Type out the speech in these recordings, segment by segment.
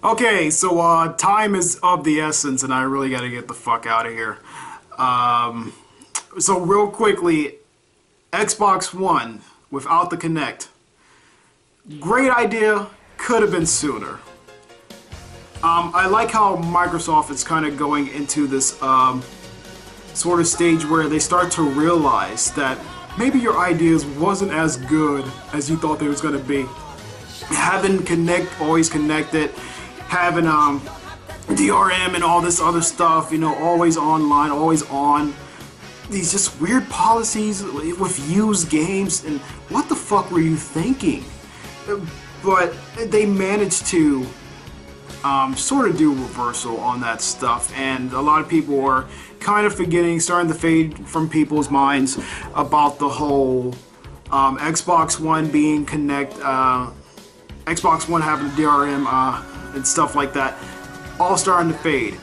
Okay, so time is of the essence, and I really got to get the fuck out of here. Um, so real quickly, Xbox One without the Kinect. Great idea, could have been sooner. I like how Microsoft is kind of going into this sort of stage where they start to realize that maybe your ideas wasn't as good as you thought they was going to be. Having Kinect always connected, having DRM and all this other stuff, you know, always online, always on. These just weird policies with used games, and what the fuck were you thinking? But they managed to sort of do reversal on that stuff, and a lot of people are kind of starting to fade from people's minds about the whole Xbox One being Xbox One having DRM and stuff like that, all starting to fade,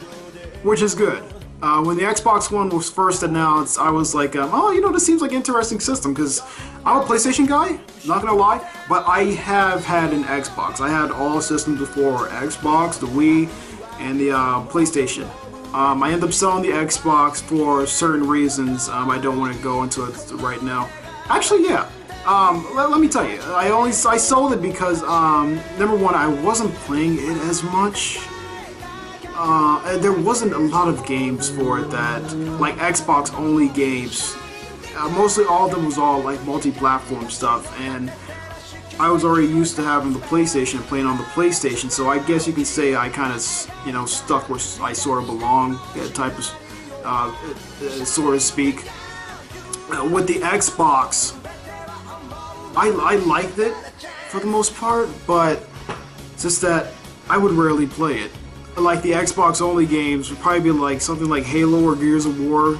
which is good. When the Xbox One was first announced, I was like, oh, you know, this seems like an interesting system, because I'm a PlayStation guy, not gonna lie, but I have had an Xbox. I had all systems before: Xbox, the Wii, and the PlayStation. I ended up selling the Xbox for certain reasons. I don't want to go into it right now. Actually, yeah. Let me tell you, I sold it because number one, I wasn't playing it as much. There wasn't a lot of games for it that, like Xbox only games. Mostly all of them was all like multi-platform stuff, and I was already used to having the PlayStation, playing on the PlayStation, so I guess you can say I kind of, you know, stuck where I sort of belong, type of, so to speak. With the Xbox, I liked it for the most part, but it's just that I would rarely play it. Like the Xbox only games would probably be like something like Halo or Gears of War,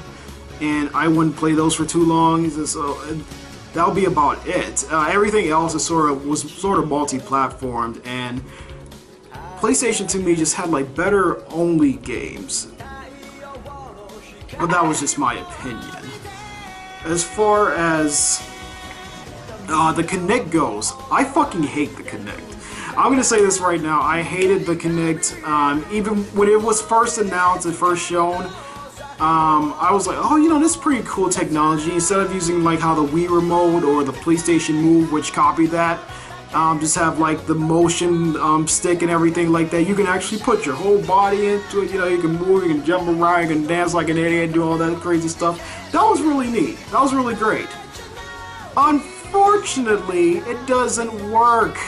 and I wouldn't play those for too long. So that'll be about it. Everything else was sort of multi-platformed, and PlayStation to me just had like better only games. But that was just my opinion. As far as the Kinect goes, I fucking hate the Kinect. I'm gonna say this right now, I hated the Kinect. Even when it was first announced and first shown, I was like, oh, you know, this is pretty cool technology. Instead of using like how the Wii Remote or the PlayStation Move, which copied that, just have like the motion stick and everything like that, you can actually put your whole body into it. You know, you can move, you can jump around, you can dance like an idiot, do all that crazy stuff. That was really neat. That was really great. Unfortunately, it doesn't work.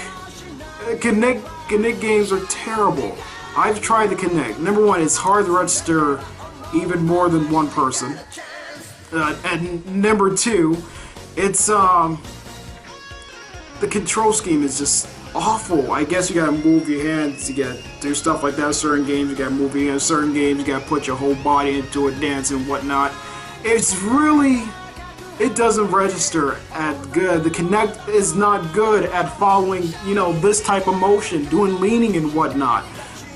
Kinect games are terrible. I've tried the Kinect. Number one, it's hard to register even more than one person. And number two, it's the control scheme is just awful. I guess you gotta move your hands, you gotta do stuff like that. Certain games you gotta move your hands, certain games you gotta put your whole body into it, dance and whatnot. It doesn't register at good. The Kinect is not good at following, you know, this type of motion, doing leaning and whatnot.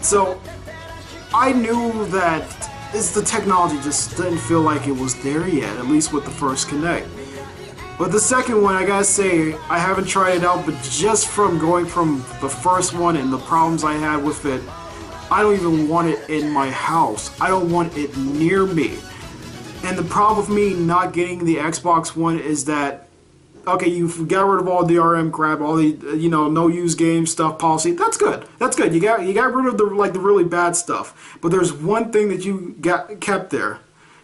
So I knew that the technology just didn't feel like it was there yet, at least with the first Kinect. But the second one, I gotta say, I haven't tried it out, but just from going from the first one and the problems I had with it, I don't even want it in my house. I don't want it near me. And the problem with me not getting the Xbox One is that, okay, you got rid of all the DRM crap, all the, you know, no use game stuff policy. That's good. That's good. You got rid of the really bad stuff. But there's one thing that you kept there.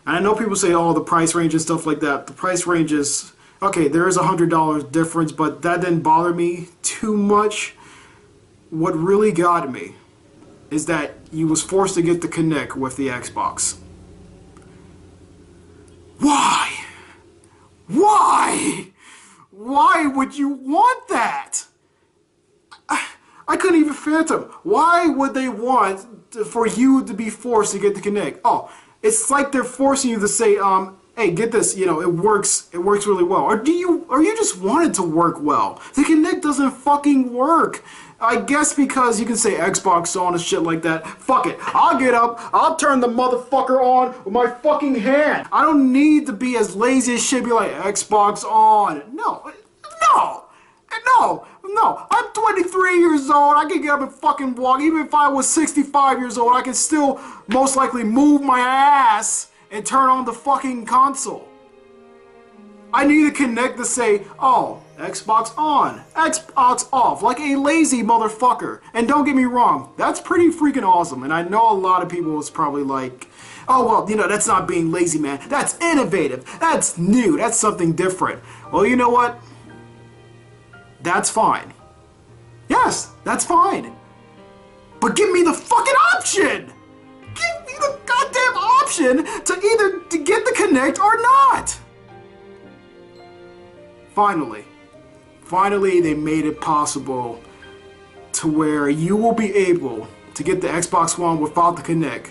And I know people say, oh, the price range and stuff like that. The price range is, okay, there is $100 difference, but that didn't bother me too much. What really got me is that you was forced to get the Kinect with the Xbox. Why? Why? Why would you want that? I couldn't even fathom. Why would they want for you to be forced to get the Kinect? Oh, it's like they're forcing you to say, hey, get this, you know, it works really well. Or you just want it to work well? The Kinect doesn't fucking work. I guess because you can say Xbox on and shit like that. Fuck it. I'll get up. I'll turn the motherfucker on with my fucking hand. I don't need to be as lazy as shit. Be like Xbox on. No. No, I'm 23 years old. I can get up and fucking walk. Even if I was 65 years old, I can still most likely move my ass and turn on the fucking console. I need a Kinect to say, oh, Xbox on, Xbox off, like a lazy motherfucker. And don't get me wrong, that's pretty freaking awesome. And I know a lot of people was probably like, oh, well, you know, that's not being lazy, man. That's innovative. That's new. That's something different. Well, you know what? That's fine. Yes, that's fine. But give me the fucking option! Give me the goddamn option to either to get the Kinect or not! Finally they made it possible to where you will be able to get the Xbox One without the Kinect.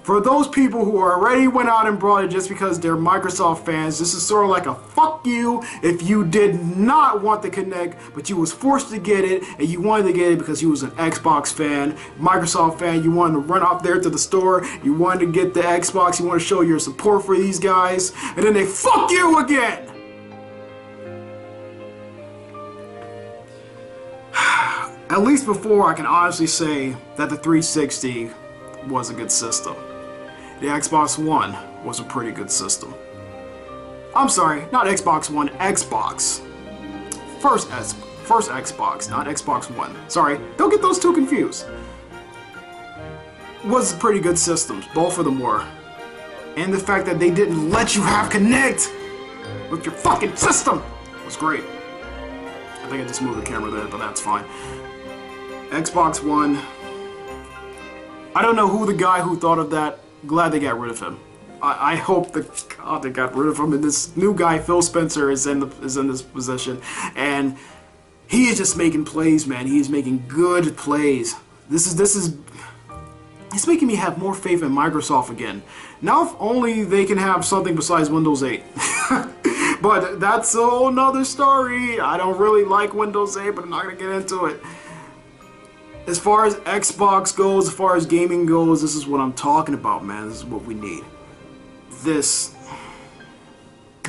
For those people who already went out and brought it just because they're Microsoft fans, this is sort of like a fuck you if you did not want the Kinect, but you was forced to get it, and you wanted to get it because you was an Xbox fan, Microsoft fan, you wanted to run out there to the store, you wanted to get the Xbox, you want to show your support for these guys, and then they fuck you again! At least before, I can honestly say that the 360 was a good system. The Xbox One was a pretty good system. I'm sorry, not Xbox One, Xbox. First Xbox, not Xbox One. Sorry, don't get those two confused. Was pretty good systems, both of them were. And the fact that they didn't let you have Kinect with your fucking system was great. I think I just moved the camera there, but that's fine. Xbox One. I don't know who the guy who thought of that. Glad they got rid of him. I hope that God they got rid of him. And this new guy, Phil Spencer, is in this position, and he is just making plays, man. He is making good plays. This is it's making me have more faith in Microsoft again. Now, if only they can have something besides Windows 8. But that's a whole nother story. I don't really like Windows 8, but I'm not gonna get into it. As far as Xbox goes, as far as gaming goes, this is what I'm talking about, man. This is what we need. This.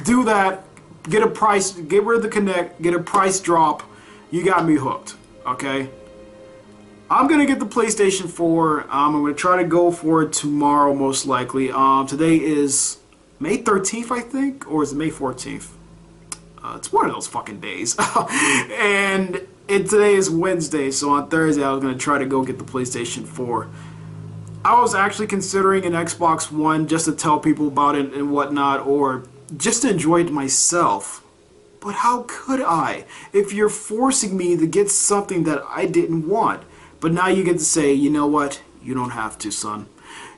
Do that. Get a price. Get rid of the Kinect. Get a price drop. You got me hooked. Okay? I'm going to get the PlayStation 4. I'm going to try to go for it tomorrow, most likely. Today is May 13th, I think? Or is it May 14th? It's one of those fucking days. And today is Wednesday, so on Thursday I was going to try to go get the PlayStation 4. I was actually considering an Xbox One just to tell people about it and whatnot, or just to enjoy it myself. But how could I if you're forcing me to get something that I didn't want? But now you get to say, you know what? You don't have to, son.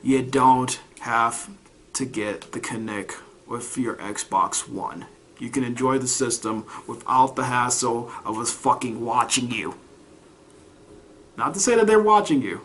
You don't have to get the Kinect with your Xbox One. You can enjoy the system without the hassle of us fucking watching you. Not to say that they're watching you,